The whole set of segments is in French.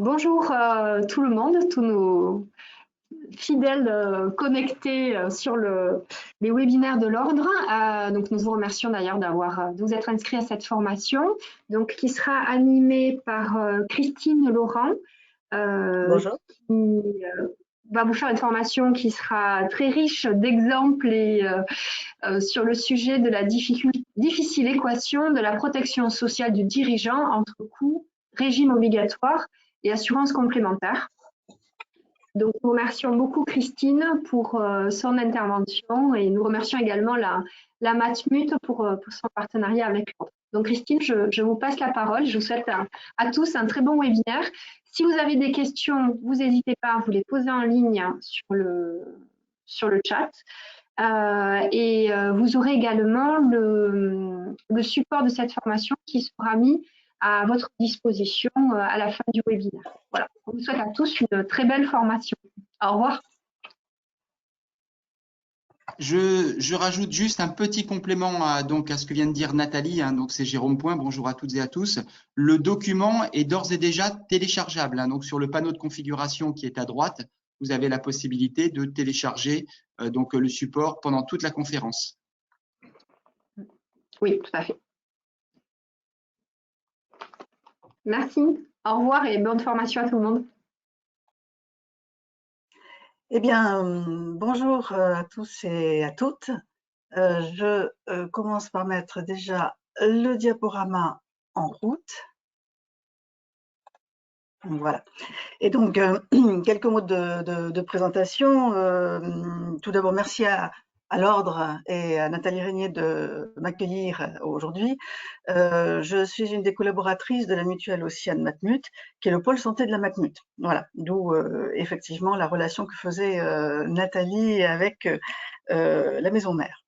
Bonjour tout le monde, tous nos fidèles connectés sur les webinaires de l'ordre. Donc nous vous remercions d'ailleurs de vous être inscrits à cette formation, donc qui sera animée par Christine Laurent, Bonjour. qui va vous faire une formation qui sera très riche d'exemples et sur le sujet de la difficile équation de la protection sociale du dirigeant entre coûts, régime obligatoire et assurance complémentaire. Donc, nous remercions beaucoup Christine pour son intervention et nous remercions également la Matmut pour son partenariat avec l'ordre. Donc, Christine, je vous passe la parole. Je vous souhaite à tous un très bon webinaire. Si vous avez des questions, vous n'hésitez pas à vous les poser en ligne sur le chat. Vous aurez également le support de cette formation qui sera mis à votre disposition à la fin du webinaire. Voilà, on vous souhaite à tous une très belle formation. Au revoir. Je rajoute juste un petit complément à ce que vient de dire Nathalie, donc c'est Jérôme Point, bonjour à toutes et à tous. Le document est d'ores et déjà téléchargeable, donc sur le panneau de configuration qui est à droite, vous avez la possibilité de télécharger le support pendant toute la conférence. Oui, tout à fait. Merci, au revoir et bonne formation à tout le monde. Eh bien, bonjour à tous et à toutes. Je commence par mettre déjà le diaporama en route. Voilà. Et donc, quelques mots de présentation. Tout d'abord, merci à l'Ordre et à Nathalie Régnier de m'accueillir aujourd'hui. Je suis une des collaboratrices de la mutuelle Océane Matmut, qui est le pôle santé de la Matmut. Voilà, d'où effectivement la relation que faisait Nathalie avec la maison mère.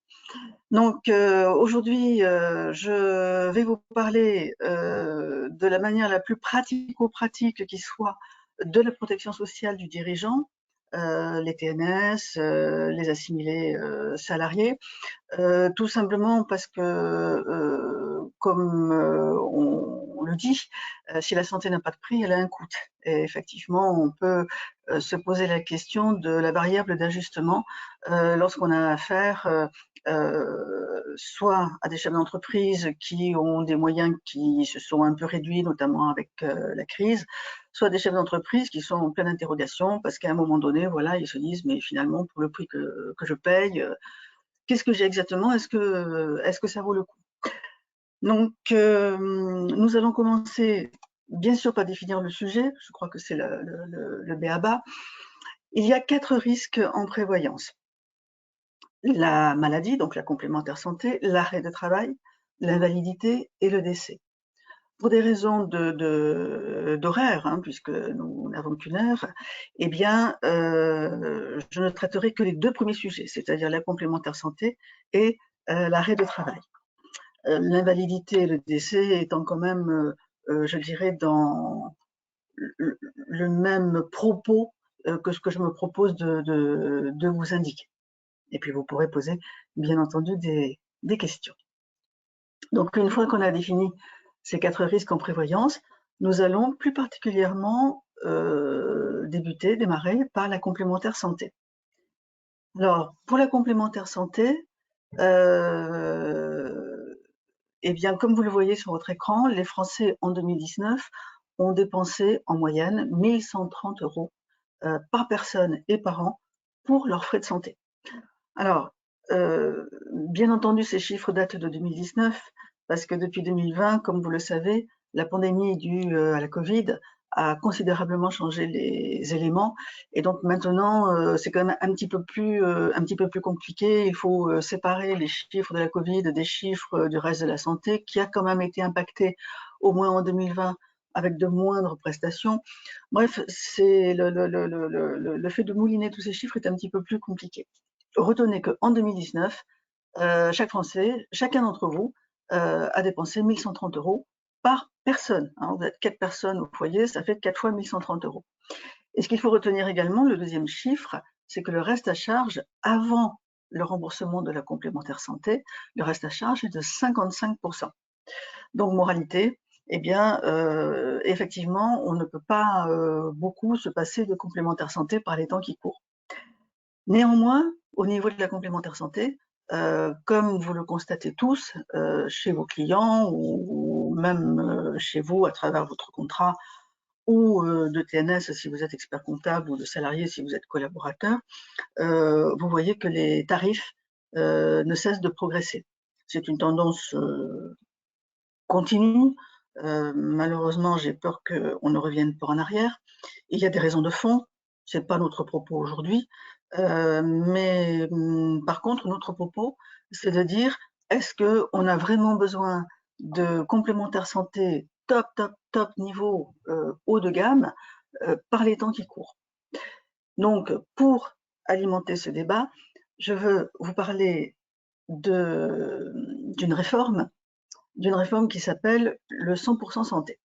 Donc aujourd'hui, je vais vous parler de la manière la plus pratico-pratique qui soit de la protection sociale du dirigeant, les TNS, les assimilés salariés, tout simplement parce que, comme on le dit, si la santé n'a pas de prix, elle a un coût. Et effectivement, on peut se poser la question de la variable d'ajustement lorsqu'on a affaire soit à des chefs d'entreprise qui ont des moyens qui se sont un peu réduits, notamment avec la crise, soit des chefs d'entreprise qui sont en pleine interrogation parce qu'à un moment donné, voilà, ils se disent mais finalement pour le prix que je paye, qu'est-ce que j'ai exactement? Est-ce que ça vaut le coup? Donc, nous allons commencer, bien sûr, par définir le sujet. Je crois que c'est le b.a.-ba. Il y a 4 risques en prévoyance. La maladie, donc la complémentaire santé, l'arrêt de travail, l'invalidité et le décès. Pour des raisons d'horaire, puisque nous n'avons qu'une heure, eh bien, je ne traiterai que les 2 premiers sujets, c'est-à-dire la complémentaire santé et l'arrêt de travail. L'invalidité et le décès étant quand même, je dirais, dans le même propos que ce que je me propose de vous indiquer. Et puis vous pourrez poser, bien entendu, des questions. Donc une fois qu'on a défini ces 4 risques en prévoyance, nous allons plus particulièrement démarrer par la complémentaire santé. Alors, pour la complémentaire santé, eh bien, comme vous le voyez sur votre écran, les Français en 2019 ont dépensé en moyenne 1 130 € par personne et par an pour leurs frais de santé. Alors, bien entendu, ces chiffres datent de 2019, parce que depuis 2020, comme vous le savez, la pandémie due à la Covid a considérablement changé les éléments. Et donc maintenant, c'est quand même un petit peu plus compliqué. Il faut séparer les chiffres de la Covid des chiffres du reste de la santé, qui a quand même été impacté, au moins en 2020, avec de moindres prestations. Bref, c'est le fait de mouliner tous ces chiffres est un petit peu plus compliqué. Retenez qu'en 2019, chaque Français, chacun d'entre vous, a dépensé 1 130 € par personne. Vous êtes 4 personnes au foyer, ça fait 4 fois 1 130 €. Et ce qu'il faut retenir également, le deuxième chiffre, c'est que le reste à charge, avant le remboursement de la complémentaire santé, le reste à charge est de 55%. Donc, moralité, eh bien, effectivement, on ne peut pas beaucoup se passer de complémentaire santé par les temps qui courent. Néanmoins, au niveau de la complémentaire santé, comme vous le constatez tous chez vos clients ou même chez vous à travers votre contrat ou de TNS si vous êtes expert comptable ou de salarié si vous êtes collaborateur, vous voyez que les tarifs ne cessent de progresser. C'est une tendance continue. Malheureusement, j'ai peur qu'on ne revienne pas en arrière. Il y a des raisons de fond, ce n'est pas notre propos aujourd'hui, mais par contre, notre propos, c'est de dire, est-ce qu'on a vraiment besoin de complémentaires santé top, top, top niveau, haut de gamme, par les temps qui courent. Donc, pour alimenter ce débat, je veux vous parler d'une réforme qui s'appelle le 100% santé.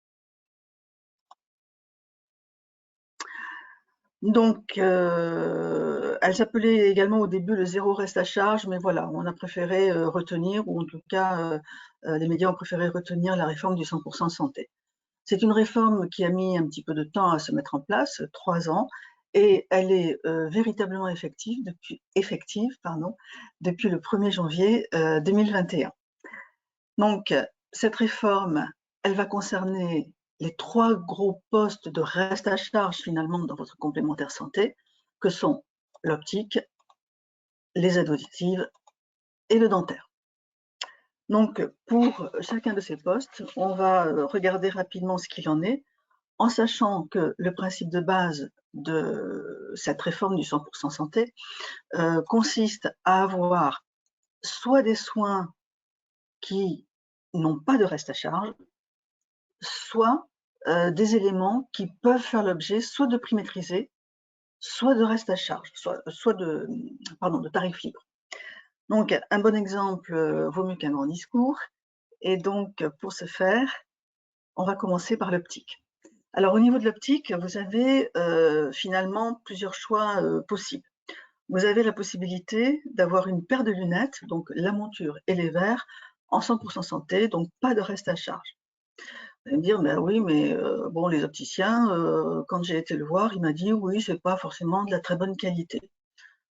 Donc, elle s'appelait également au début le zéro reste à charge, mais voilà, on a préféré retenir, ou en tout cas, les médias ont préféré retenir la réforme du 100% santé. C'est une réforme qui a mis un petit peu de temps à se mettre en place, 3 ans, et elle est véritablement effective depuis le 1er janvier 2021. Donc, cette réforme, elle va concerner les 3 gros postes de reste à charge finalement dans votre complémentaire santé, que sont l'optique, les aides auditives et le dentaire. Donc, pour chacun de ces postes, on va regarder rapidement ce qu'il en est, en sachant que le principe de base de cette réforme du 100% santé consiste à avoir soit des soins qui n'ont pas de reste à charge, soit des éléments qui peuvent faire l'objet soit de prix maîtrisé, soit de reste à charge, soit de tarif libre. Donc, un bon exemple vaut mieux qu'un grand discours. Et donc, pour ce faire, on va commencer par l'optique. Alors, au niveau de l'optique, vous avez finalement plusieurs choix possibles. Vous avez la possibilité d'avoir une paire de lunettes, donc la monture et les verres, en 100% santé, donc pas de reste à charge. Vous allez me dire, ben oui, mais bon, les opticiens, quand j'ai été le voir, il m'a dit, oui, c'est pas forcément de la très bonne qualité.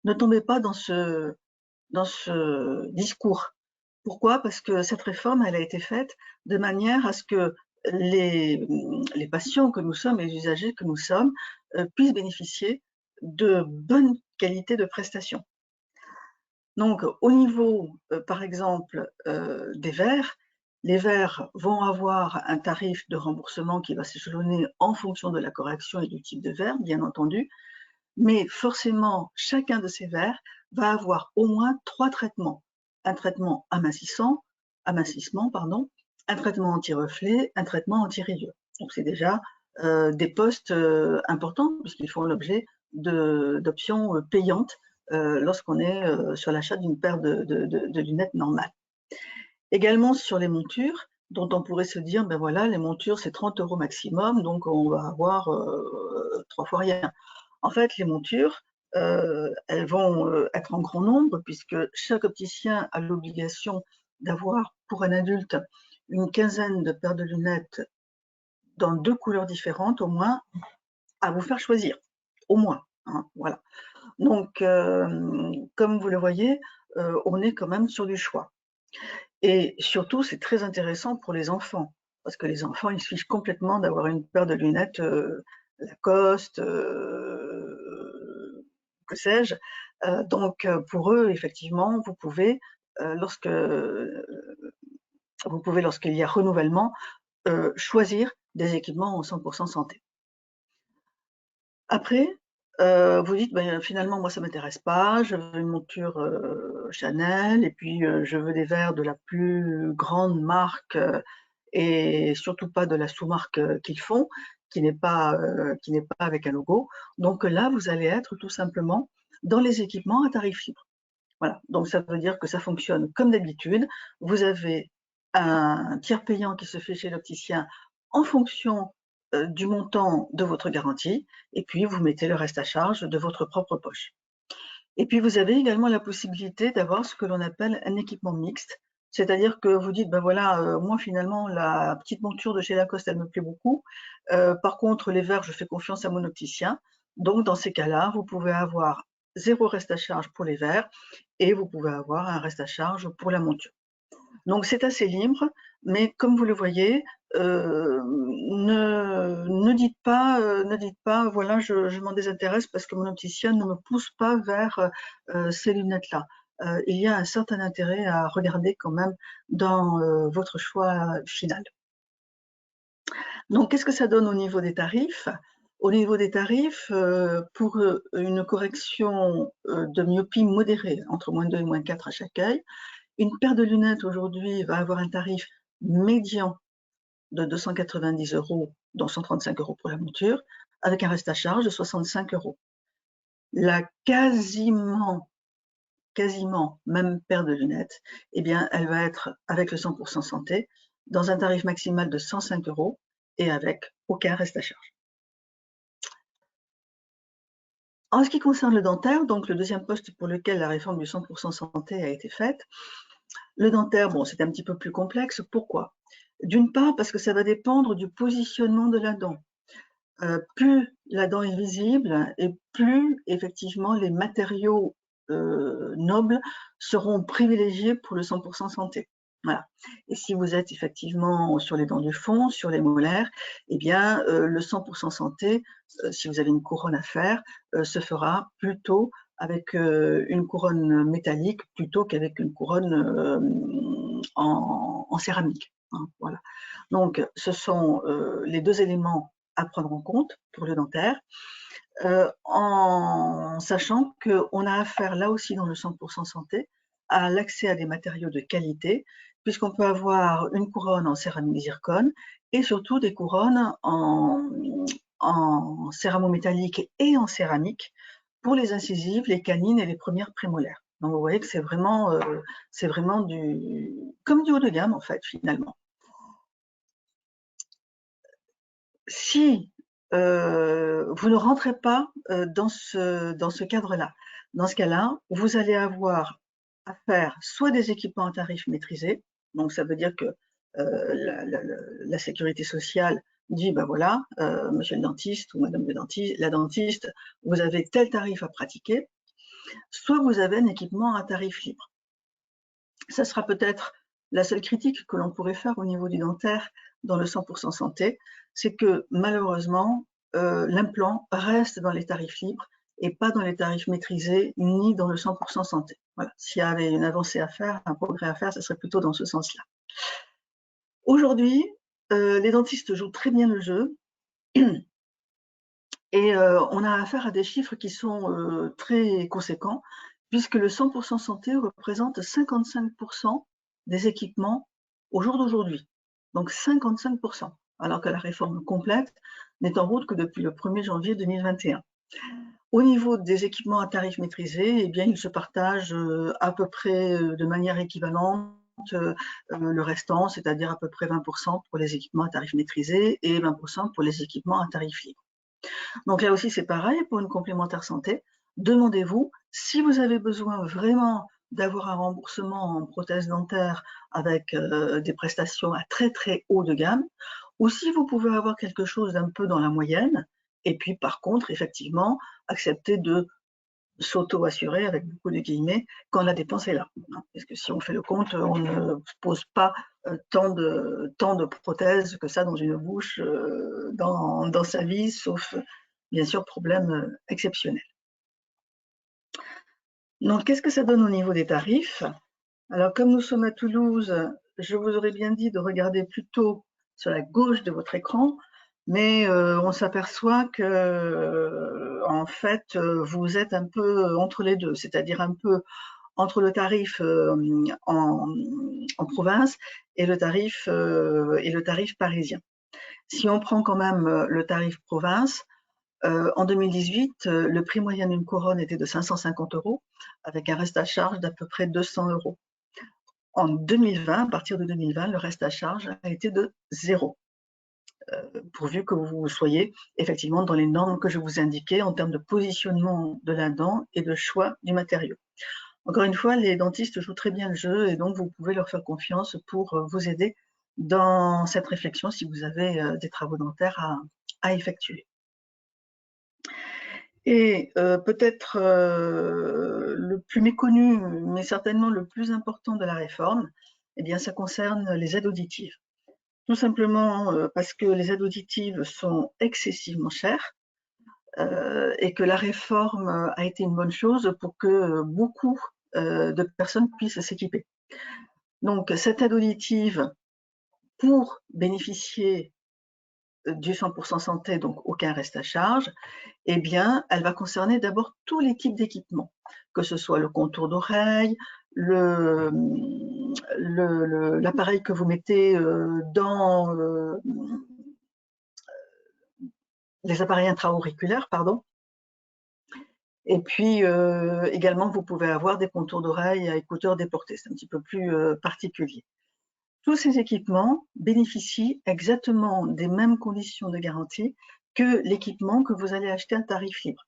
Ne tombez pas dans ce discours. Pourquoi? Parce que cette réforme, elle a été faite de manière à ce que les patients que nous sommes, les usagers que nous sommes, puissent bénéficier de bonnes qualités de prestations. Donc, au niveau, par exemple, des verres, les verres vont avoir un tarif de remboursement qui va s'échelonner en fonction de la correction et du type de verre, bien entendu, mais forcément, chacun de ces verres va avoir au moins 3 traitements. Un traitement amincissement, un traitement anti-reflet, un traitement anti-rayures. Donc, c'est déjà des postes importants puisqu'ils font l'objet d'options payantes lorsqu'on est sur l'achat d'une paire de lunettes normales. Également sur les montures, dont on pourrait se dire, ben voilà, les montures c'est 30 € maximum, donc on va avoir 3 fois rien. En fait, les montures, elles vont être en grand nombre puisque chaque opticien a l'obligation d'avoir pour un adulte une quinzaine de paires de lunettes dans 2 couleurs différentes au moins à vous faire choisir, au moins, hein, voilà. Donc, comme vous le voyez, on est quand même sur du choix. Et surtout, c'est très intéressant pour les enfants, parce que les enfants, ils se fichent complètement d'avoir une paire de lunettes Lacoste, que sais-je. Donc, pour eux, effectivement, vous pouvez, lorsqu'il y a renouvellement, choisir des équipements en 100% santé. Après, vous dites, ben, finalement, moi, ça ne m'intéresse pas, je veux une monture Chanel, et puis je veux des verres de la plus grande marque, et surtout pas de la sous-marque qu'ils font, qui n'est pas avec un logo. Donc là, vous allez être tout simplement dans les équipements à tarif libre. Voilà, donc ça veut dire que ça fonctionne comme d'habitude. Vous avez un tiers payant qui se fait chez l'opticien en fonction du montant de votre garantie, et puis vous mettez le reste à charge de votre propre poche. Et puis vous avez également la possibilité d'avoir ce que l'on appelle un équipement mixte, C'est-à-dire que vous dites, ben voilà, moi finalement, la petite monture de chez Lacoste, elle me plaît beaucoup. Par contre, les verres, je fais confiance à mon opticien. Donc, dans ces cas-là, vous pouvez avoir 0 reste à charge pour les verres et vous pouvez avoir un reste à charge pour la monture. Donc, c'est assez libre, mais comme vous le voyez, ne dites pas, voilà, je m'en désintéresse parce que mon opticien ne me pousse pas vers ces lunettes-là. Il y a un certain intérêt à regarder quand même dans votre choix final. Donc, qu'est-ce que ça donne au niveau des tarifs? Au niveau des tarifs, pour une correction de myopie modérée, entre -2 et -4 à chaque œil, une paire de lunettes aujourd'hui va avoir un tarif médian de 290 €, dont 135 € pour la monture, avec un reste à charge de 65 €. La quasiment même paire de lunettes, eh bien, elle va être avec le 100% santé, dans un tarif maximal de 105 € et avec aucun reste à charge. En ce qui concerne le dentaire, donc le deuxième poste pour lequel la réforme du 100% santé a été faite, le dentaire, bon, c'est un petit peu plus complexe. Pourquoi? D'une part, parce que ça va dépendre du positionnement de la dent. Plus la dent est visible et plus effectivement les matériaux nobles seront privilégiés pour le 100% santé. Voilà. Et si vous êtes effectivement sur les dents du fond, sur les molaires, eh bien le 100% santé, si vous avez une couronne à faire, se fera plutôt avec une couronne métallique plutôt qu'avec une couronne en céramique. Hein, voilà. Donc, ce sont les deux éléments à prendre en compte pour le dentaire, en sachant qu'on a affaire là aussi dans le 100% santé à l'accès à des matériaux de qualité, puisqu'on peut avoir une couronne en céramique zircone et surtout des couronnes en céramo-métallique et en céramique pour les incisives, les canines et les premières prémolaires. Donc vous voyez que c'est vraiment comme du haut de gamme en fait finalement. Si vous ne rentrez pas dans ce cadre-là, dans ce cas-là, vous allez avoir à faire soit des équipements à tarif maîtrisé, donc ça veut dire que la sécurité sociale dit, ben voilà, monsieur le dentiste ou madame la dentiste, vous avez tel tarif à pratiquer, soit vous avez un équipement à tarif libre. Ça sera peut-être la seule critique que l'on pourrait faire au niveau du dentaire dans le 100% santé, c'est que malheureusement, l'implant reste dans les tarifs libres et pas dans les tarifs maîtrisés ni dans le 100% santé. Voilà. S'il y avait une avancée à faire, un progrès à faire, ça serait plutôt dans ce sens-là. Aujourd'hui, les dentistes jouent très bien le jeu et on a affaire à des chiffres qui sont très conséquents puisque le 100% santé représente 55% des équipements au jour d'aujourd'hui. Donc 55%, alors que la réforme complète n'est en route que depuis le 1er janvier 2021. Au niveau des équipements à tarif maîtrisé, eh bien, ils se partagent à peu près de manière équivalente le restant, c'est-à-dire à peu près 20% pour les équipements à tarif maîtrisé et 20% pour les équipements à tarif libre. Donc là aussi, c'est pareil pour une complémentaire santé. Demandez-vous si vous avez besoin vraiment d'avoir un remboursement en prothèse dentaire avec des prestations à très très haut de gamme, ou si vous pouvez avoir quelque chose d'un peu dans la moyenne, et puis par contre, effectivement, accepter de s'auto-assurer, avec beaucoup de guillemets, quand la dépense est là. Parce que si on fait le compte, on ne pose pas tant de prothèses que ça dans une bouche dans sa vie, sauf bien sûr problème exceptionnel. Donc, qu'est-ce que ça donne au niveau des tarifs? Alors, comme nous sommes à Toulouse, je vous aurais bien dit de regarder plutôt sur la gauche de votre écran, mais on s'aperçoit que, en fait, vous êtes un peu entre les deux, c'est-à-dire un peu entre le tarif en province et le tarif parisien. Si on prend quand même le tarif province, en 2018, le prix moyen d'une couronne était de 550 €, avec un reste à charge d'à peu près 200 €. En 2020, à partir de 2020, le reste à charge a été de 0, pourvu que vous soyez effectivement dans les normes que je vous indiquais en termes de positionnement de la dent et de choix du matériau. Encore une fois, les dentistes jouent très bien le jeu et donc vous pouvez leur faire confiance pour vous aider dans cette réflexion si vous avez des travaux dentaires à effectuer. Et peut-être le plus méconnu, mais certainement le plus important de la réforme, eh bien, ça concerne les aides auditives. Tout simplement parce que les aides auditives sont excessivement chères et que la réforme a été une bonne chose pour que beaucoup de personnes puissent s'équiper. Donc, cette aide auditive, pour bénéficier du 100% santé, donc aucun reste à charge, eh bien, elle va concerner d'abord tous les types d'équipements, que ce soit le contour d'oreille, l'appareil que vous mettez dans les appareils intra-auriculaires, pardon. Et puis également, vous pouvez avoir des contours d'oreille à écouteurs déportés, c'est un petit peu plus particulier. Tous ces équipements bénéficient exactement des mêmes conditions de garantie que l'équipement que vous allez acheter à tarif libre.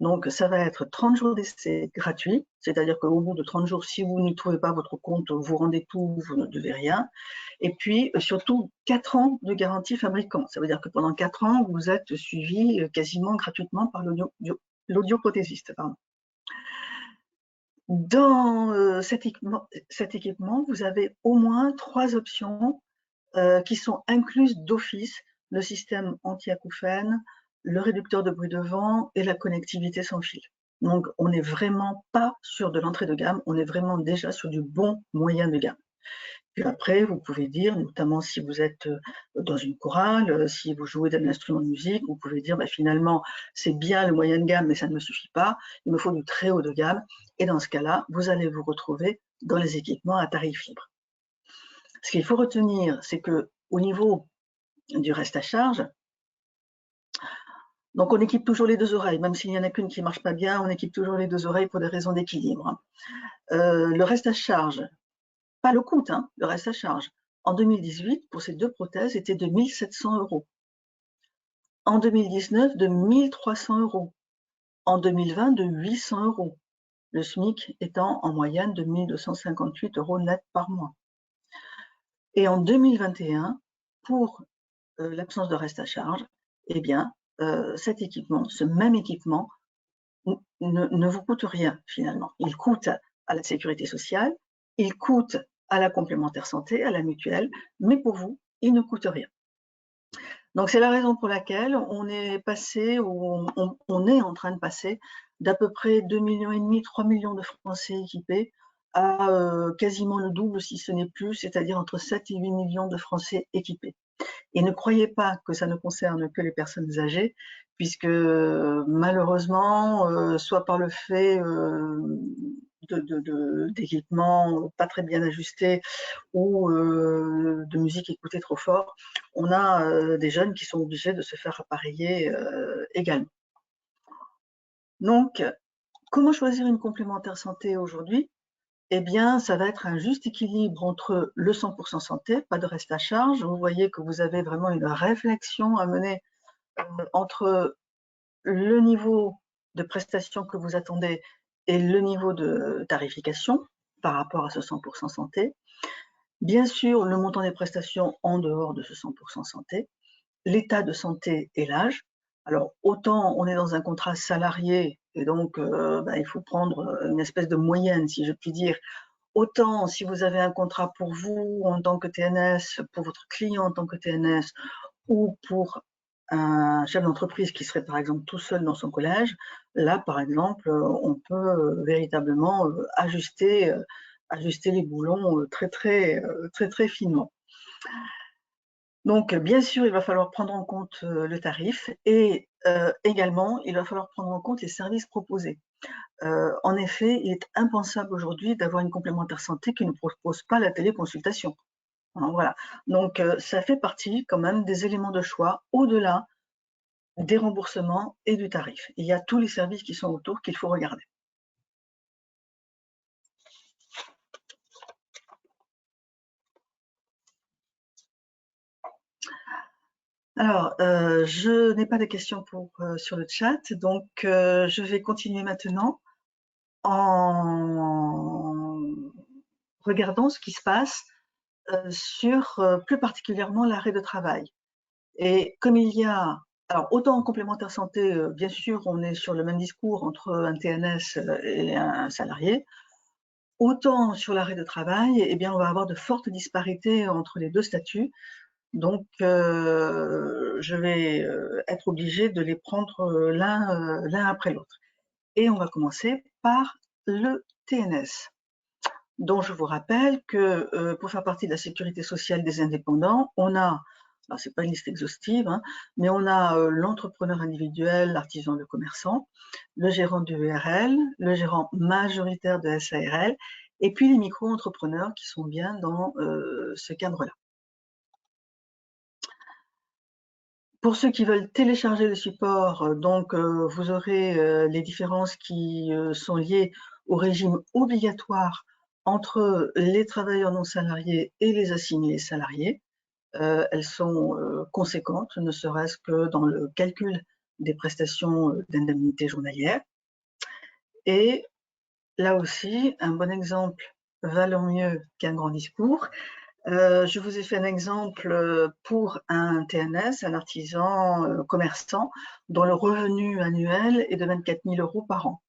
Donc, ça va être 30 jours d'essai gratuits, c'est-à-dire qu'au bout de 30 jours, si vous ne trouvez pas votre compte, vous rendez tout, vous ne devez rien. Et puis, surtout, 4 ans de garantie fabricant. Ça veut dire que pendant 4 ans, vous êtes suivi quasiment gratuitement par l'audioprothésiste. Dans cet équipement, vous avez au moins 3 options qui sont incluses d'office: le système anti-acouphène, le réducteur de bruit de vent et la connectivité sans fil. Donc, on n'est vraiment pas sur de l'entrée de gamme, on est vraiment déjà sur du bon moyen de gamme. Puis après, vous pouvez dire, notamment si vous êtes dans une chorale, si vous jouez d'un instrument de musique, vous pouvez dire finalement, c'est bien le moyen de gamme, mais ça ne me suffit pas, il me faut du très haut de gamme. Et dans ce cas-là, vous allez vous retrouver dans les équipements à tarif libre. Ce qu'il faut retenir, c'est qu'au niveau du reste à charge, donc on équipe toujours les 2 oreilles, même s'il n'y en a qu'une qui ne marche pas bien, on équipe toujours les 2 oreilles pour des raisons d'équilibre. Le reste à charge, pas le coût, le reste à charge, en 2018, pour ces 2 prothèses, était de 1 700 €. En 2019, de 1 300 €. En 2020, de 800 €. Le SMIC étant en moyenne de 1 258 € net par mois. Et en 2021, pour l'absence de reste à charge, eh bien, cet équipement, ce même équipement, ne vous coûte rien finalement. Il coûte à la sécurité sociale, il coûte à la complémentaire santé, à la mutuelle, mais pour vous, il ne coûte rien. Donc c'est la raison pour laquelle on est passé, ou on est en train de passer d'à peu près 2,5 millions, 3 millions de Français équipés à quasiment le double, si ce n'est plus, c'est-à-dire entre 7 et 8 millions de Français équipés. Et ne croyez pas que ça ne concerne que les personnes âgées, puisque malheureusement, soit par le fait d'équipements pas très bien ajustés ou de musique écoutée trop fort, on a des jeunes qui sont obligés de se faire appareiller également. Donc, comment choisir une complémentaire santé aujourd'hui? Eh bien, ça va être un juste équilibre entre le 100% santé, pas de reste à charge. Vous voyez que vous avez vraiment une réflexion à mener entre le niveau de prestation que vous attendez et le niveau de tarification par rapport à ce 100% santé. Bien sûr, le montant des prestations en dehors de ce 100% santé, l'état de santé et l'âge. Alors, autant on est dans un contrat salarié et donc il faut prendre une espèce de moyenne, si je puis dire. Autant si vous avez un contrat pour vous en tant que TNS, pour votre client en tant que TNS, ou pour un chef d'entreprise qui serait par exemple tout seul dans son collège, là par exemple, on peut véritablement ajuster les boulons très finement. Donc bien sûr, il va falloir prendre en compte le tarif et également, il va falloir prendre en compte les services proposés. En effet, il est impensable aujourd'hui d'avoir une complémentaire santé qui ne propose pas la téléconsultation. Voilà. Donc, ça fait partie quand même des éléments de choix au-delà des remboursements et du tarif. Il y a tous les services qui sont autour qu'il faut regarder. Alors, je n'ai pas de questions sur le chat, donc je vais continuer maintenant. en regardant ce qui se passe sur plus particulièrement l'arrêt de travail. Et comme il y a, alors autant en complémentaire santé, bien sûr, on est sur le même discours entre un TNS et un salarié, autant sur l'arrêt de travail, eh bien, on va avoir de fortes disparités entre les deux statuts. Donc, je vais être obligée de les prendre l'un après l'autre. Et on va commencer par le TNS, dont je vous rappelle que pour faire partie de la sécurité sociale des indépendants, on a, alors c'est pas une liste exhaustive, hein, mais on a l'entrepreneur individuel, l'artisan, le commerçant, le gérant du ERL, le gérant majoritaire de SARL, et puis les micro-entrepreneurs qui sont bien dans ce cadre-là. Pour ceux qui veulent télécharger le support, donc vous aurez les différences qui sont liées au régime obligatoire entre les travailleurs non salariés et les assimilés salariés. Elles sont conséquentes, ne serait-ce que dans le calcul des prestations d'indemnité journalière. Et là aussi, un bon exemple valant mieux qu'un grand discours. Je vous ai fait un exemple pour un TNS, un artisan commerçant, dont le revenu annuel est de 24 000 € par an.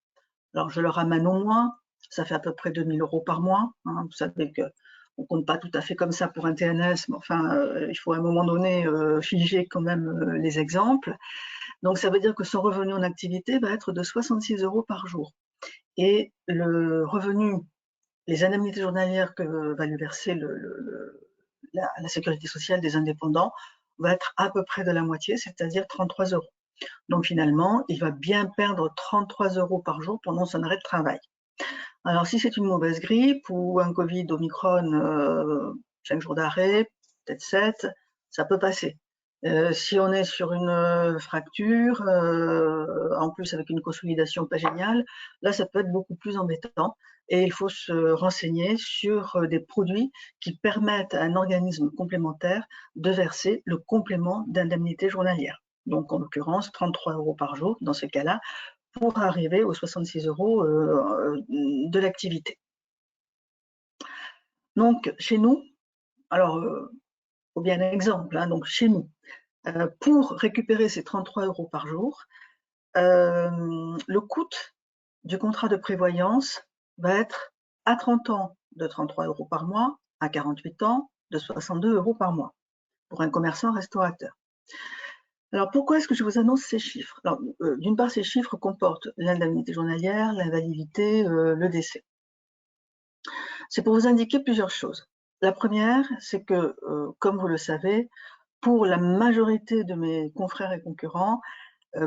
Alors, je le ramène au mois, ça fait à peu près 2 000 € par mois. Hein. Vous savez qu'on ne compte pas tout à fait comme ça pour un TNS, mais enfin, il faut à un moment donné figer quand même les exemples. Donc, ça veut dire que son revenu en activité va être de 66 € par jour. Et le revenu, les indemnités journalières que va lui verser la sécurité sociale des indépendants va être à peu près de la moitié, c'est-à-dire 33 €. Donc finalement, il va bien perdre 33 € par jour pendant son arrêt de travail. Alors si c'est une mauvaise grippe ou un Covid Omicron, 5 jours d'arrêt, peut-être 7, ça peut passer. Si on est sur une fracture, en plus avec une consolidation pas géniale, là ça peut être beaucoup plus embêtant et il faut se renseigner sur des produits qui permettent à un organisme complémentaire de verser le complément d'indemnité journalière. Donc en l'occurrence 33 € par jour dans ce cas-là pour arriver aux 66 € de l'activité. Donc chez nous, alors faut bien un exemple, hein, donc chez nous, pour récupérer ces 33 € par jour, le coût du contrat de prévoyance va être à 30 ans de 33 € par mois, à 48 ans de 62 € par mois, pour un commerçant restaurateur. Alors pourquoi est-ce que je vous annonce ces chiffres? Alors, d'une part, ces chiffres comportent l'indemnité journalière, l'invalidité, le décès. C'est pour vous indiquer plusieurs choses. La première, c'est que, comme vous le savez, pour la majorité de mes confrères et concurrents,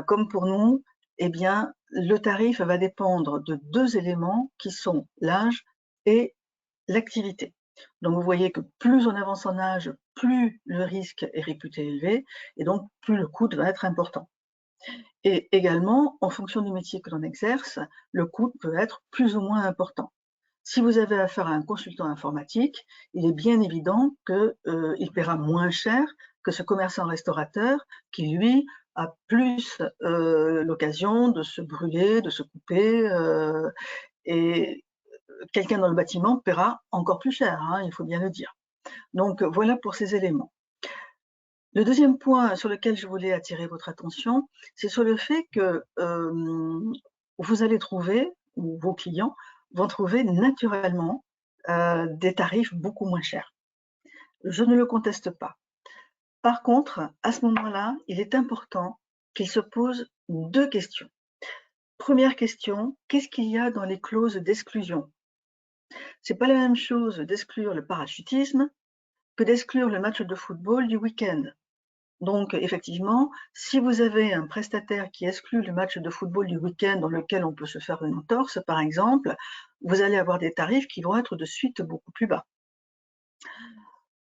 comme pour nous, eh bien, le tarif va dépendre de 2 éléments qui sont l'âge et l'activité. Donc vous voyez que plus on avance en âge, plus le risque est réputé élevé et donc plus le coût va être important. Et également, en fonction du métier que l'on exerce, le coût peut être plus ou moins important. Si vous avez affaire à un consultant informatique, il est bien évident qu'il paiera moins cher que ce commerçant restaurateur qui, lui, a plus l'occasion de se brûler, de se couper, et quelqu'un dans le bâtiment paiera encore plus cher, hein, il faut bien le dire. Donc voilà pour ces éléments. Le deuxième point sur lequel je voulais attirer votre attention, c'est sur le fait que vous allez trouver, ou vos clients vont trouver naturellement des tarifs beaucoup moins chers. Je ne le conteste pas. Par contre, à ce moment-là, il est important qu'ils se posent 2 questions. Première question, qu'est-ce qu'il y a dans les clauses d'exclusion? C'est pas la même chose d'exclure le parachutisme que d'exclure le match de football du week-end. Donc, effectivement, si vous avez un prestataire qui exclut le match de football du week-end dans lequel on peut se faire une entorse, par exemple, vous allez avoir des tarifs qui vont être de suite beaucoup plus bas.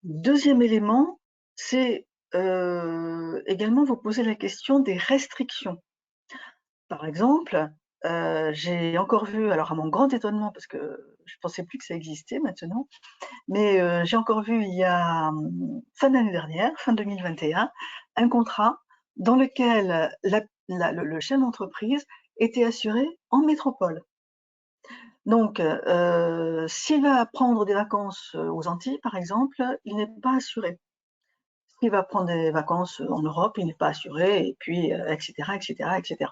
Deuxième élément, c'est également vous poser la question des restrictions. Par exemple, j'ai encore vu, alors à mon grand étonnement, parce que je ne pensais plus que ça existait maintenant, mais j'ai encore vu il y a fin d'année dernière, fin 2021, un contrat dans lequel le chef d'entreprise était assuré en métropole. Donc, s'il va prendre des vacances aux Antilles, par exemple, il n'est pas assuré. S'il va prendre des vacances en Europe, il n'est pas assuré, et puis, etc., etc., etc.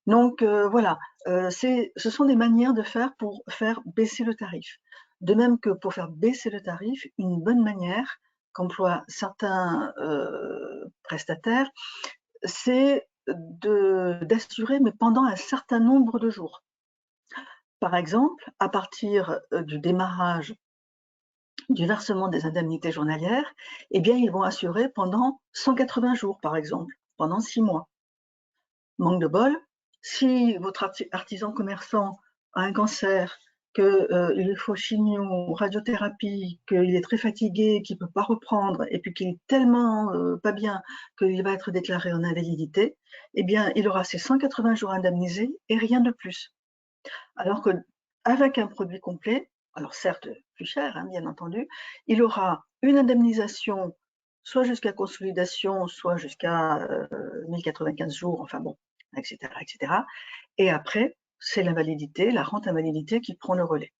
Donc, voilà, ce sont des manières de faire pour faire baisser le tarif. De même que pour faire baisser le tarif, une bonne manière qu'emploient certains prestataires, c'est d'assurer, mais pendant un certain nombre de jours. Par exemple, à partir du démarrage du versement des indemnités journalières, eh bien, ils vont assurer pendant 180 jours, par exemple, pendant 6 mois. Manque de bol, si votre artisan commerçant a un cancer, qu'il lui faut chimio, radiothérapie, qu'il est très fatigué, qu'il ne peut pas reprendre, et puis qu'il est tellement pas bien qu'il va être déclaré en invalidité, eh bien, il aura ses 180 jours indemnisés et rien de plus. Alors qu'avec un produit complet, alors certes plus cher, hein, bien entendu, il aura une indemnisation soit jusqu'à consolidation, soit jusqu'à 1095 jours, enfin bon, etc., etc. Et après, c'est l'invalidité, la rente invalidité qui prend le relais.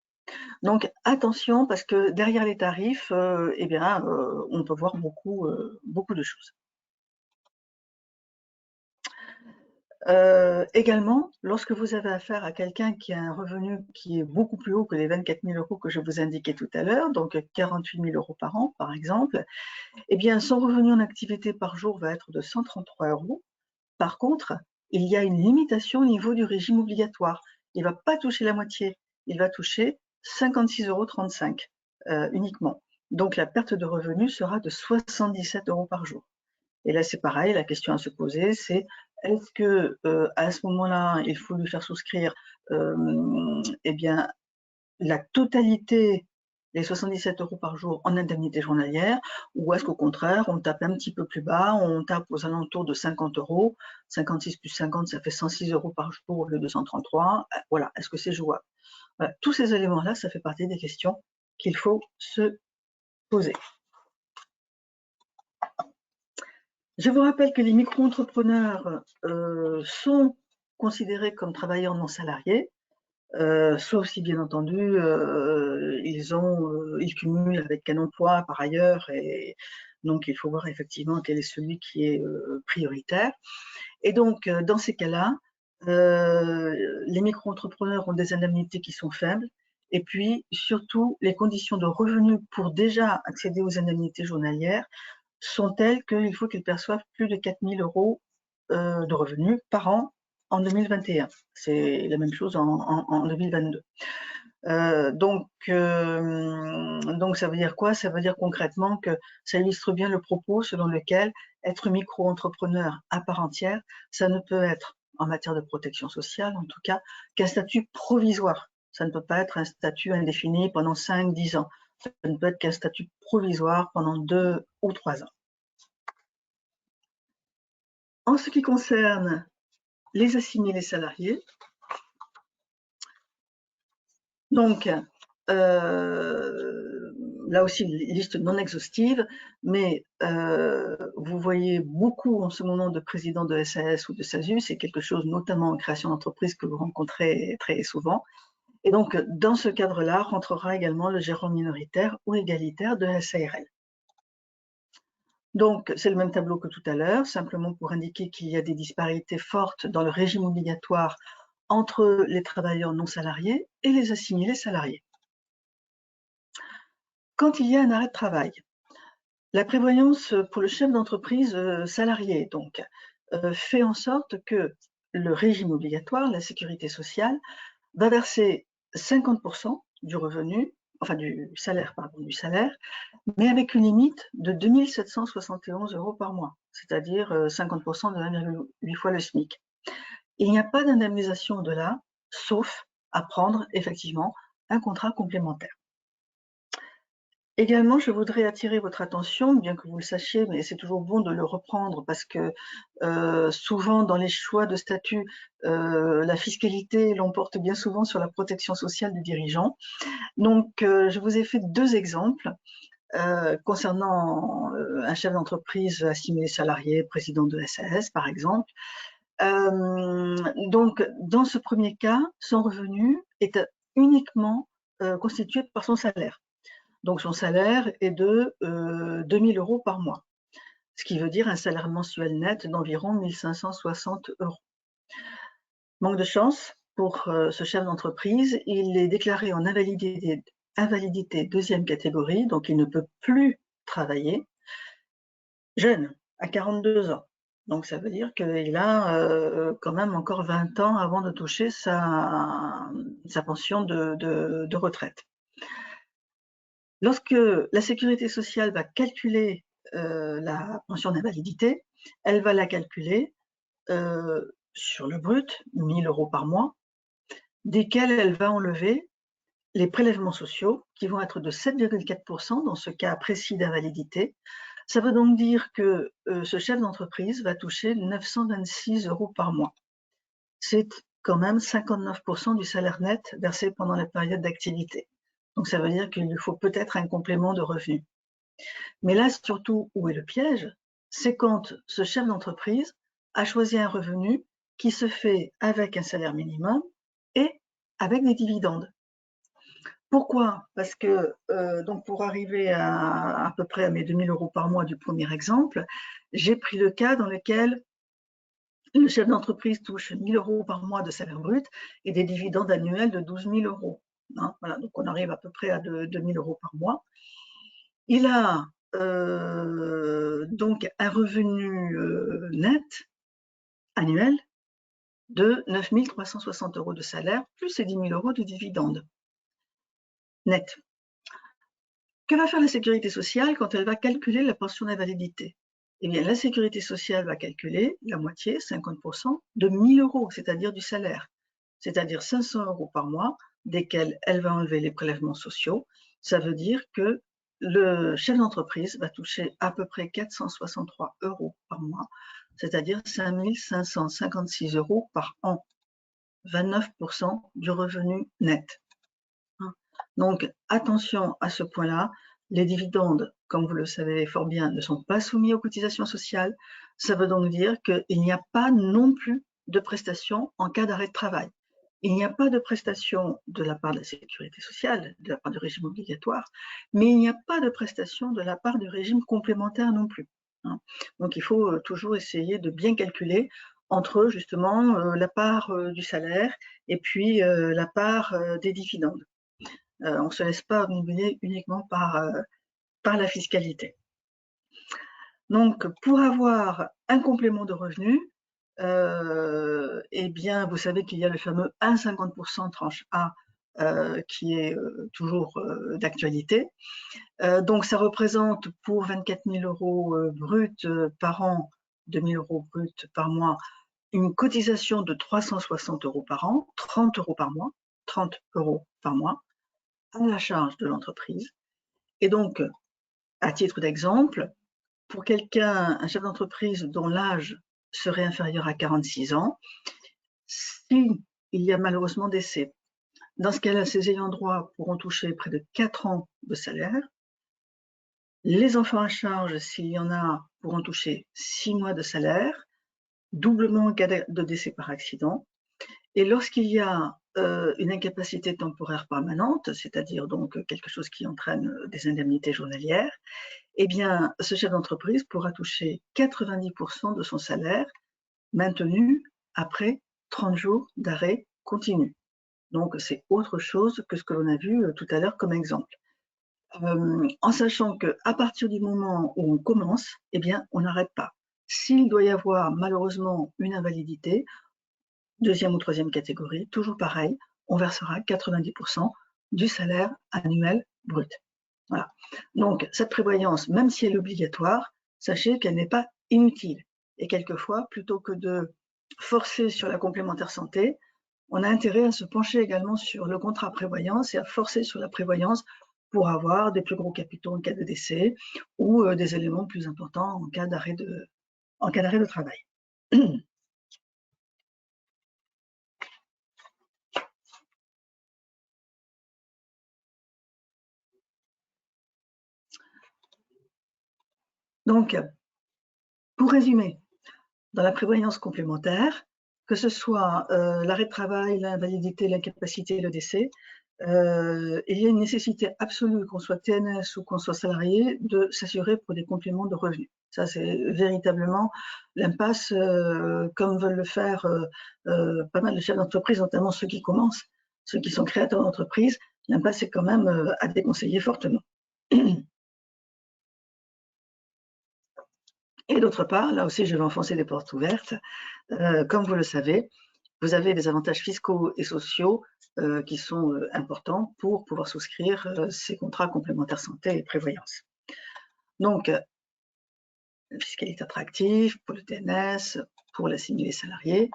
Donc attention, parce que derrière les tarifs, eh bien, on peut voir beaucoup de choses. Également, lorsque vous avez affaire à quelqu'un qui a un revenu qui est beaucoup plus haut que les 24 000 € que je vous indiquais tout à l'heure, donc 48 000 € par an, par exemple, eh bien, son revenu en activité par jour va être de 133 €. Par contre, il y a une limitation au niveau du régime obligatoire. Il ne va pas toucher la moitié, il va toucher 56,35 € uniquement. Donc, la perte de revenu sera de 77 € par jour. Et là, c'est pareil, la question à se poser, c'est est-ce que à ce moment-là, il faut lui faire souscrire eh bien, la totalité, les 77 € par jour en indemnité journalière, ou est-ce qu'au contraire, on tape un petit peu plus bas, on tape aux alentours de 50 €, 56 plus 50, ça fait 106 € par jour au lieu de 133, voilà, est-ce que c'est jouable? Voilà, tous ces éléments-là, ça fait partie des questions qu'il faut se poser. Je vous rappelle que les micro-entrepreneurs sont considérés comme travailleurs non salariés, sauf si bien entendu ils cumulent avec un emploi par ailleurs, et donc il faut voir effectivement quel est celui qui est prioritaire. Et donc dans ces cas-là, les micro-entrepreneurs ont des indemnités qui sont faibles, et puis surtout les conditions de revenus pour déjà accéder aux indemnités journalières sont telles qu'il faut qu'ils perçoivent plus de 4 000 € de revenus par an en 2021. C'est la même chose en 2022. Donc ça veut dire quoi? Ça veut dire concrètement que ça illustre bien le propos selon lequel être micro-entrepreneur à part entière, ça ne peut être, en matière de protection sociale en tout cas, qu'un statut provisoire. Ça ne peut pas être un statut indéfini pendant 5-10 ans. Ça ne peut être qu'un statut provisoire pendant 2 ou 3 ans. En ce qui concerne les assimilés salariés, donc là aussi liste non exhaustive, mais vous voyez beaucoup en ce moment de présidents de SAS ou de SASU, c'est quelque chose notamment en création d'entreprise que vous rencontrez très souvent. Et donc dans ce cadre-là rentrera également le gérant minoritaire ou égalitaire de la SARL. Donc, c'est le même tableau que tout à l'heure, simplement pour indiquer qu'il y a des disparités fortes dans le régime obligatoire entre les travailleurs non salariés et les assimilés salariés. Quand il y a un arrêt de travail, la prévoyance pour le chef d'entreprise salarié donc, fait en sorte que le régime obligatoire, la sécurité sociale, va verser 50% du revenu, enfin du salaire, mais avec une limite de 2 771 € par mois, c'est-à-dire 50% de 1,8 fois le SMIC. Il n'y a pas d'indemnisation au-delà, sauf à prendre effectivement un contrat complémentaire. Également, je voudrais attirer votre attention, bien que vous le sachiez, mais c'est toujours bon de le reprendre parce que souvent dans les choix de statut, la fiscalité l'emporte bien souvent sur la protection sociale du dirigeant. Donc, je vous ai fait 2 exemples concernant un chef d'entreprise assimilé salarié, président de SAS par exemple. Donc, dans ce premier cas, son revenu est uniquement constitué par son salaire. Donc son salaire est de 2 000 € par mois, ce qui veut dire un salaire mensuel net d'environ 1 560 €. Manque de chance pour ce chef d'entreprise, il est déclaré en invalidité deuxième catégorie, donc il ne peut plus travailler. Jeune, à 42 ans. Donc ça veut dire qu'il a quand même encore 20 ans avant de toucher sa pension de retraite. Lorsque la sécurité sociale va calculer la pension d'invalidité, elle va la calculer sur le brut, 1 000 € par mois, desquels elle va enlever les prélèvements sociaux qui vont être de 7,4% dans ce cas précis d'invalidité. Ça veut donc dire que ce chef d'entreprise va toucher 926 € par mois. C'est quand même 59% du salaire net versé pendant la période d'activité. Donc ça veut dire qu'il lui faut peut-être un complément de revenu. Mais là, surtout, où est le piège? C'est quand ce chef d'entreprise a choisi un revenu qui se fait avec un salaire minimum et avec des dividendes. Pourquoi? Parce que donc pour arriver à peu près à mes 2 000 € par mois du premier exemple, j'ai pris le cas dans lequel le chef d'entreprise touche 1 000 € par mois de salaire brut et des dividendes annuels de 12 000 €. Hein, voilà, donc on arrive à peu près à 2 000 € par mois. Il a donc un revenu net annuel de 9 360 € de salaire, plus ces 10 000 € de dividendes net. Que va faire la sécurité sociale quand elle va calculer la pension d'invalidité? Eh bien, la sécurité sociale va calculer la moitié, 50%, de 1 000 €, c'est-à-dire du salaire, c'est-à-dire 500 € par mois, desquels elle va enlever les prélèvements sociaux. Ça veut dire que le chef d'entreprise va toucher à peu près 463 € par mois, c'est-à-dire 5 556 € par an, 29% du revenu net. Donc, attention à ce point-là, les dividendes, comme vous le savez fort bien, ne sont pas soumis aux cotisations sociales. Ça veut donc dire qu'il n'y a pas non plus de prestations en cas d'arrêt de travail. Il n'y a pas de prestations de la part de la sécurité sociale, de la part du régime obligatoire, mais il n'y a pas de prestations de la part du régime complémentaire non plus. Donc, il faut toujours essayer de bien calculer entre justement la part du salaire et puis la part des dividendes. On ne se laisse pas obnubiler uniquement par la fiscalité. Donc, pour avoir un complément de revenu, eh bien, vous savez qu'il y a le fameux 1,50% tranche A qui est toujours d'actualité. Donc, ça représente pour 24 000 € bruts par an, 2 000 € bruts par mois, une cotisation de 360 € par an, 30 € par mois, 30 € par mois, à la charge de l'entreprise. Et donc, à titre d'exemple, pour quelqu'un, un chef d'entreprise dont l'âge serait inférieur à 46 ans, s'il y a malheureusement décès, dans ce cas-là, ses ayants droit pourront toucher près de 4 ans de salaire. Les enfants à charge, s'il y en a, pourront toucher 6 mois de salaire, doublement en cas de décès par accident. Et lorsqu'il y a une incapacité temporaire permanente, c'est-à-dire donc quelque chose qui entraîne des indemnités journalières, eh bien, ce chef d'entreprise pourra toucher 90% de son salaire maintenu après 30 jours d'arrêt continu. Donc, c'est autre chose que ce que l'on a vu tout à l'heure comme exemple. En sachant qu'à partir du moment où on commence, eh bien, on n'arrête pas. S'il doit y avoir malheureusement une invalidité, deuxième ou troisième catégorie, toujours pareil, on versera 90% du salaire annuel brut. Voilà. Donc, cette prévoyance, même si elle est obligatoire, sachez qu'elle n'est pas inutile. Et quelquefois, plutôt que de forcer sur la complémentaire santé, on a intérêt à se pencher également sur le contrat prévoyance et à forcer sur la prévoyance pour avoir des plus gros capitaux en cas de décès ou des éléments plus importants en cas d'arrêt de travail. Donc, pour résumer, dans la prévoyance complémentaire, que ce soit l'arrêt de travail, l'invalidité, l'incapacité, le décès, il y a une nécessité absolue, qu'on soit TNS ou qu'on soit salarié, de s'assurer pour des compléments de revenus. Ça, c'est véritablement l'impasse, comme veulent le faire pas mal de chefs d'entreprise, notamment ceux qui commencent, ceux qui sont créateurs d'entreprise. L'impasse est quand même à déconseiller fortement. Et d'autre part, là aussi, je vais enfoncer des portes ouvertes. Comme vous le savez, vous avez des avantages fiscaux et sociaux qui sont importants pour pouvoir souscrire ces contrats complémentaires santé et prévoyance. Donc, fiscalité attractive pour le TNS, pour l'assimilé salarié.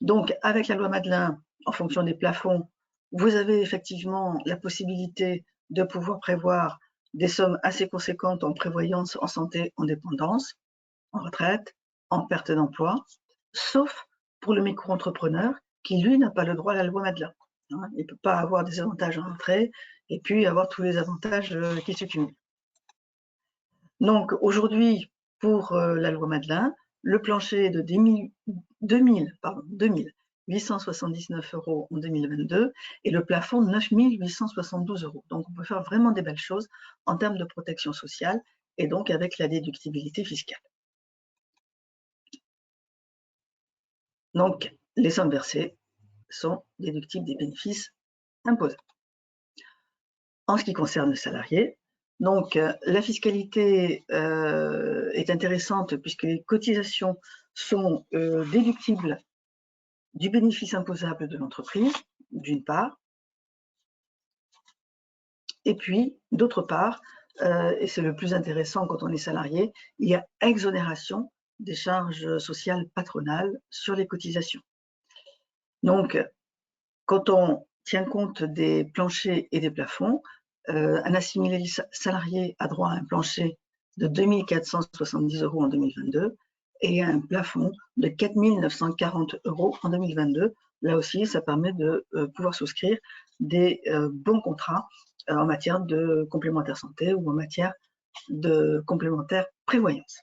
Donc, avec la loi Madelin, en fonction des plafonds, vous avez effectivement la possibilité de pouvoir prévoir des sommes assez conséquentes en prévoyance, en santé, en dépendance, en retraite, en perte d'emploi, sauf pour le micro-entrepreneur qui, lui, n'a pas le droit à la loi Madelin. Il ne peut pas avoir des avantages en entrée et puis avoir tous les avantages qui se cumulent. Donc, aujourd'hui, pour la loi Madelin, le plancher est de 2 879 € en 2022 et le plafond 9 872 €. Donc, on peut faire vraiment des belles choses en termes de protection sociale et donc avec la déductibilité fiscale. Donc, les sommes versées sont déductibles des bénéfices imposés. En ce qui concerne le salarié, donc la fiscalité est intéressante puisque les cotisations sont déductibles du bénéfice imposable de l'entreprise, d'une part, et puis, d'autre part, et c'est le plus intéressant quand on est salarié, il y a exonération des charges sociales patronales sur les cotisations. Donc, quand on tient compte des planchers et des plafonds, un assimilé salarié a droit à un plancher de 2 470 € en 2022 et à un plafond de 4 940 € en 2022. Là aussi, ça permet de pouvoir souscrire des bons contrats en matière de complémentaire santé ou en matière de complémentaire prévoyance.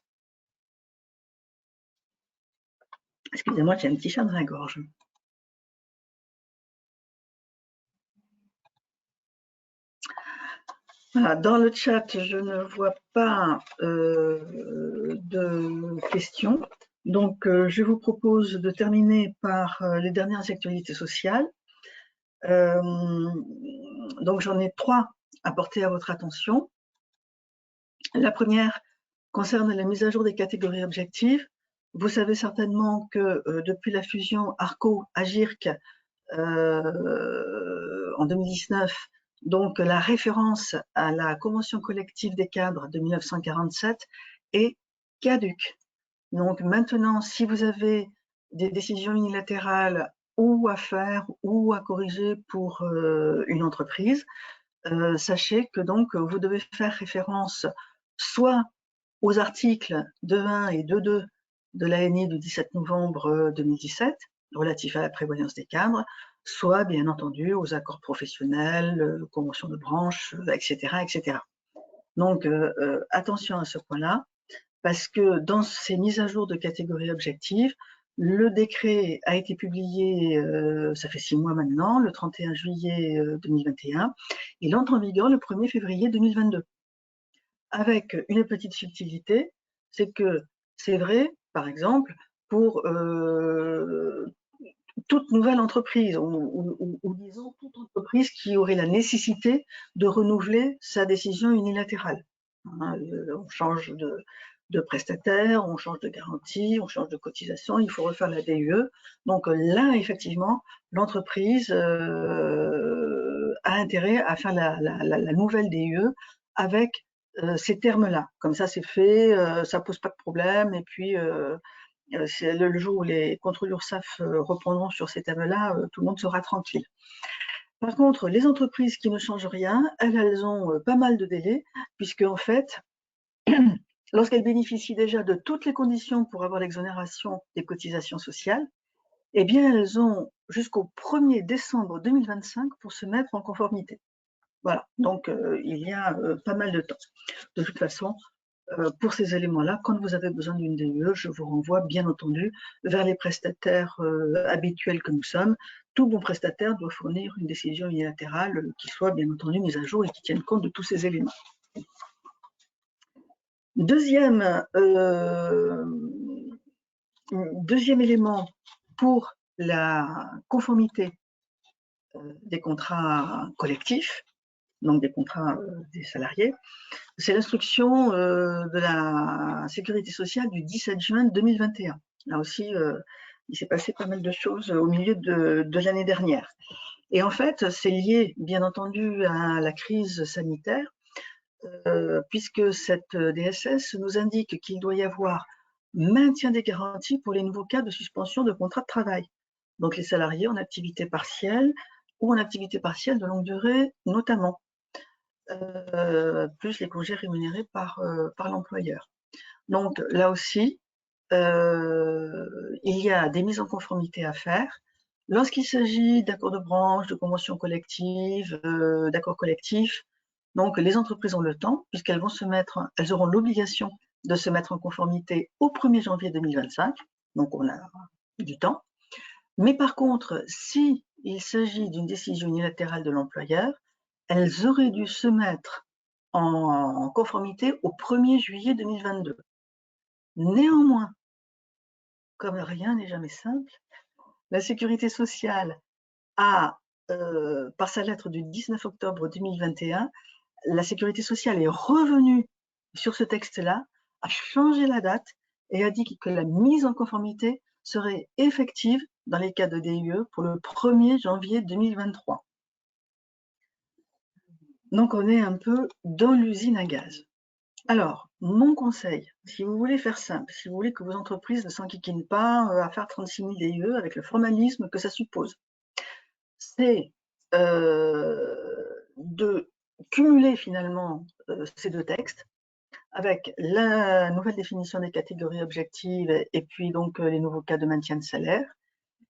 Excusez-moi, j'ai un petit chat dans la gorge. Voilà, dans le chat, je ne vois pas de questions. Donc, je vous propose de terminer par les dernières actualités sociales. Donc, j'en ai 3 à porter à votre attention. La première concerne la mise à jour des catégories objectives. Vous savez certainement que depuis la fusion ARCO-AGIRC en 2019, donc la référence à la convention collective des cadres de 1947 est caduque. Donc maintenant, si vous avez des décisions unilatérales ou à faire ou à corriger pour une entreprise, sachez que donc vous devez faire référence soit aux articles 2.1 et 2.2 de l'ANI du 17 novembre 2017 relatifs à la prévoyance des cadres, soit bien entendu aux accords professionnels, conventions de branche, etc., etc. Donc attention à ce point-là, parce que dans ces mises à jour de catégories objectives, le décret a été publié, ça fait 6 mois maintenant, le 31 juillet 2021, il entre en vigueur le 1er février 2022. Avec une petite subtilité, c'est que c'est vrai, par exemple, pour toute nouvelle entreprise, ou disons toute entreprise qui aurait la nécessité de renouveler sa décision unilatérale. On change de prestataire, on change de garantie, on change de cotisation, il faut refaire la DUE. Donc là, effectivement, l'entreprise a intérêt à faire la nouvelle DUE avec ces termes-là. Comme ça, c'est fait, ça pose pas de problème, et puis c'est le jour où les contrôles URSSAF reprendront sur ces thèmes-là, tout le monde sera tranquille. Par contre, les entreprises qui ne changent rien, elles ont pas mal de délais, puisque en fait, lorsqu'elles bénéficient déjà de toutes les conditions pour avoir l'exonération des cotisations sociales, eh bien, elles ont jusqu'au 1er décembre 2025 pour se mettre en conformité. Voilà, donc il y a pas mal de temps. De toute façon, pour ces éléments-là, quand vous avez besoin d'une DUE, je vous renvoie bien entendu vers les prestataires habituels que nous sommes. Tout bon prestataire doit fournir une décision unilatérale qui soit bien entendu mise à jour et qui tienne compte de tous ces éléments. Deuxième élément pour la conformité des contrats collectifs, donc des contrats des salariés, c'est l'instruction de la Sécurité sociale du 17 juin 2021. Là aussi, il s'est passé pas mal de choses au milieu de l'année dernière. Et en fait, c'est lié, bien entendu, à la crise sanitaire, puisque cette DSS nous indique qu'il doit y avoir maintien des garanties pour les nouveaux cas de suspension de contrat de travail. Donc les salariés en activité partielle ou en activité partielle de longue durée notamment, plus les congés rémunérés par l'employeur. Donc là aussi, il y a des mises en conformité à faire. Lorsqu'il s'agit d'accords de branche, de conventions collectives, d'accords collectifs, donc les entreprises ont le temps, puisqu'elles elles auront l'obligation de se mettre en conformité au 1er janvier 2025, donc on a du temps. Mais par contre, si il s'agit d'une décision unilatérale de l'employeur, elles auraient dû se mettre en conformité au 1er juillet 2022. Néanmoins, comme rien n'est jamais simple, la Sécurité sociale a, par sa lettre du 19 octobre 2021, la Sécurité sociale est revenue sur ce texte-là, a changé la date et a dit que la mise en conformité serait effective dans les cas de DUE pour le 1er janvier 2023. Donc on est un peu dans l'usine à gaz. Alors, mon conseil, si vous voulez faire simple, si vous voulez que vos entreprises ne s'enquiquinent pas à faire 36 000 DUE avec le formalisme que ça suppose, c'est de cumuler finalement ces deux textes avec la nouvelle définition des catégories objectives et puis donc les nouveaux cas de maintien de salaire.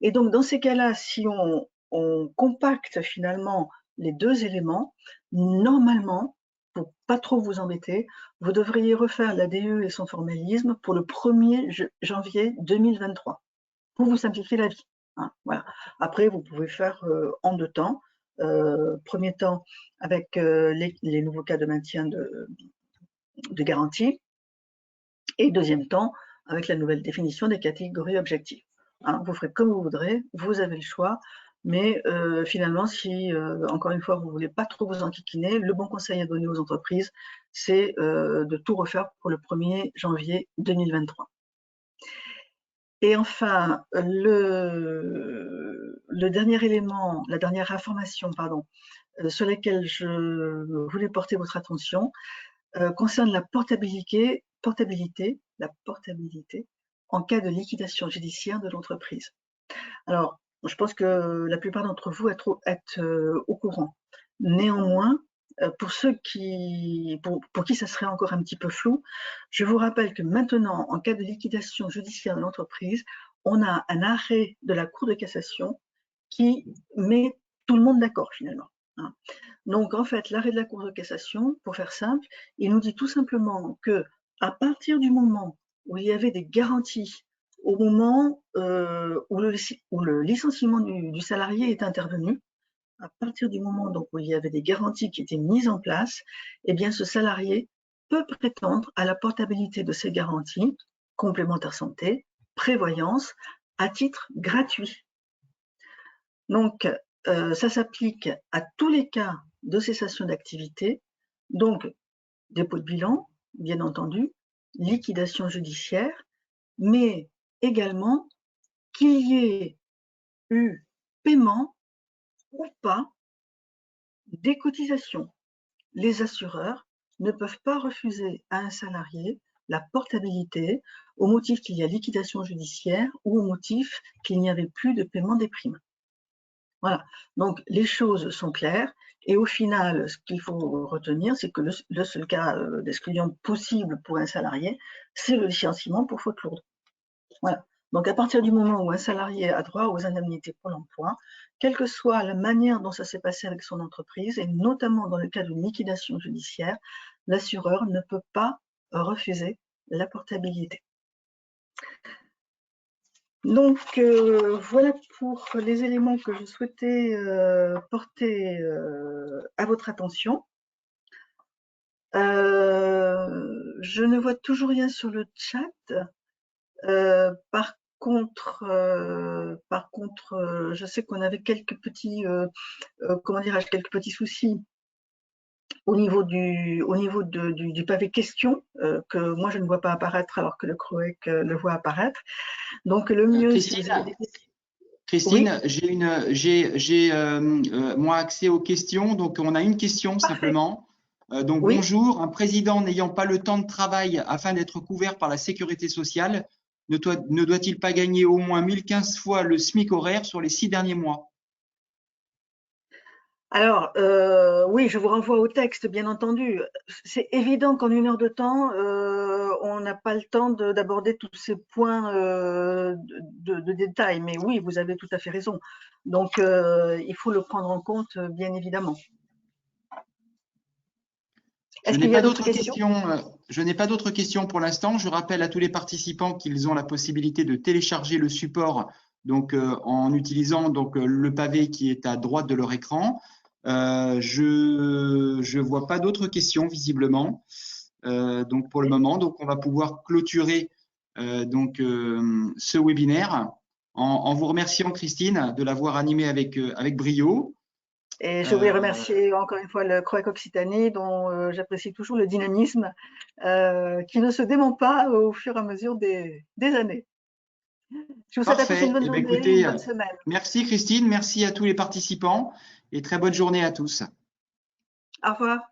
Et donc dans ces cas-là, si on compacte finalement les deux éléments, normalement, pour pas trop vous embêter, vous devriez refaire la DE et son formalisme pour le 1er janvier 2023, pour vous simplifier la vie. Hein, voilà. Après, vous pouvez faire en deux temps. Premier temps avec les nouveaux cas de maintien de garantie, et deuxième temps avec la nouvelle définition des catégories objectives. Hein, vous ferez comme vous voudrez, vous avez le choix, mais finalement, si, encore une fois, vous ne voulez pas trop vous enquiquiner, le bon conseil à donner aux entreprises, c'est de tout refaire pour le 1er janvier 2023. Et enfin, le dernier élément, la dernière information, pardon, sur laquelle je voulais porter votre attention, concerne la portabilité en cas de liquidation judiciaire de l'entreprise. Alors, je pense que la plupart d'entre vous êtes au courant. Néanmoins, pour ceux pour qui ça serait encore un petit peu flou, je vous rappelle que maintenant, en cas de liquidation judiciaire de l'entreprise, on a un arrêt de la Cour de cassation qui met tout le monde d'accord finalement. Hein. Donc, en fait, l'arrêt de la Cour de cassation, pour faire simple, il nous dit tout simplement que à partir du moment où il y avait des garanties, au moment où le licenciement du salarié est intervenu, à partir du moment donc, où il y avait des garanties qui étaient mises en place, eh bien, ce salarié peut prétendre à la portabilité de ces garanties, complémentaire santé, prévoyance, à titre gratuit. Donc, ça s'applique à tous les cas de cessation d'activité, donc dépôt de bilan, bien entendu, liquidation judiciaire, mais également qu'il y ait eu paiement ou pas des cotisations. Les assureurs ne peuvent pas refuser à un salarié la portabilité au motif qu'il y a liquidation judiciaire ou au motif qu'il n'y avait plus de paiement des primes. Voilà, donc les choses sont claires et au final, ce qu'il faut retenir, c'est que le seul cas d'exclusion possible pour un salarié, c'est le licenciement pour faute lourde. Voilà, donc à partir du moment où un salarié a droit aux indemnités pour l'emploi, quelle que soit la manière dont ça s'est passé avec son entreprise, et notamment dans le cas d'une liquidation judiciaire, l'assureur ne peut pas refuser la portabilité. Donc, voilà pour les éléments que je souhaitais porter à votre attention. Je ne vois toujours rien sur le chat. Par contre, je sais qu'on avait quelques petits, comment dirais-je, quelques petits soucis au niveau du pavé question, que moi je ne vois pas apparaître alors que le CROEC le voit apparaître. Donc le mieux, si vous avez des questions. Christine, oui. j'ai moi accès aux questions, donc on a une question. Parfait. Simplement. Donc oui. Bonjour, un président n'ayant pas le temps de travail afin d'être couvert par la sécurité sociale, ne doit-il pas gagner au moins 1015 fois le SMIC horaire sur les 6 derniers mois? Alors, oui, je vous renvoie au texte, bien entendu. C'est évident qu'en 1 heure de temps, on n'a pas le temps d'aborder tous ces points de détail. Mais oui, vous avez tout à fait raison. Donc, il faut le prendre en compte, bien évidemment. Je n'ai pas d'autres questions. Je n'ai pas d'autres questions pour l'instant. Je rappelle à tous les participants qu'ils ont la possibilité de télécharger le support donc, en utilisant donc, le pavé qui est à droite de leur écran. Je ne vois pas d'autres questions visiblement donc pour le moment. Donc, on va pouvoir clôturer ce webinaire en vous remerciant, Christine, de l'avoir animé avec brio. Et je voulais remercier encore une fois le CROEC Occitanie, dont j'apprécie toujours le dynamisme, qui ne se dément pas au fur et à mesure des années. Je vous souhaite à tous une bonne journée, écoutez, une bonne semaine. Merci Christine, merci à tous les participants et très bonne journée à tous. Au revoir.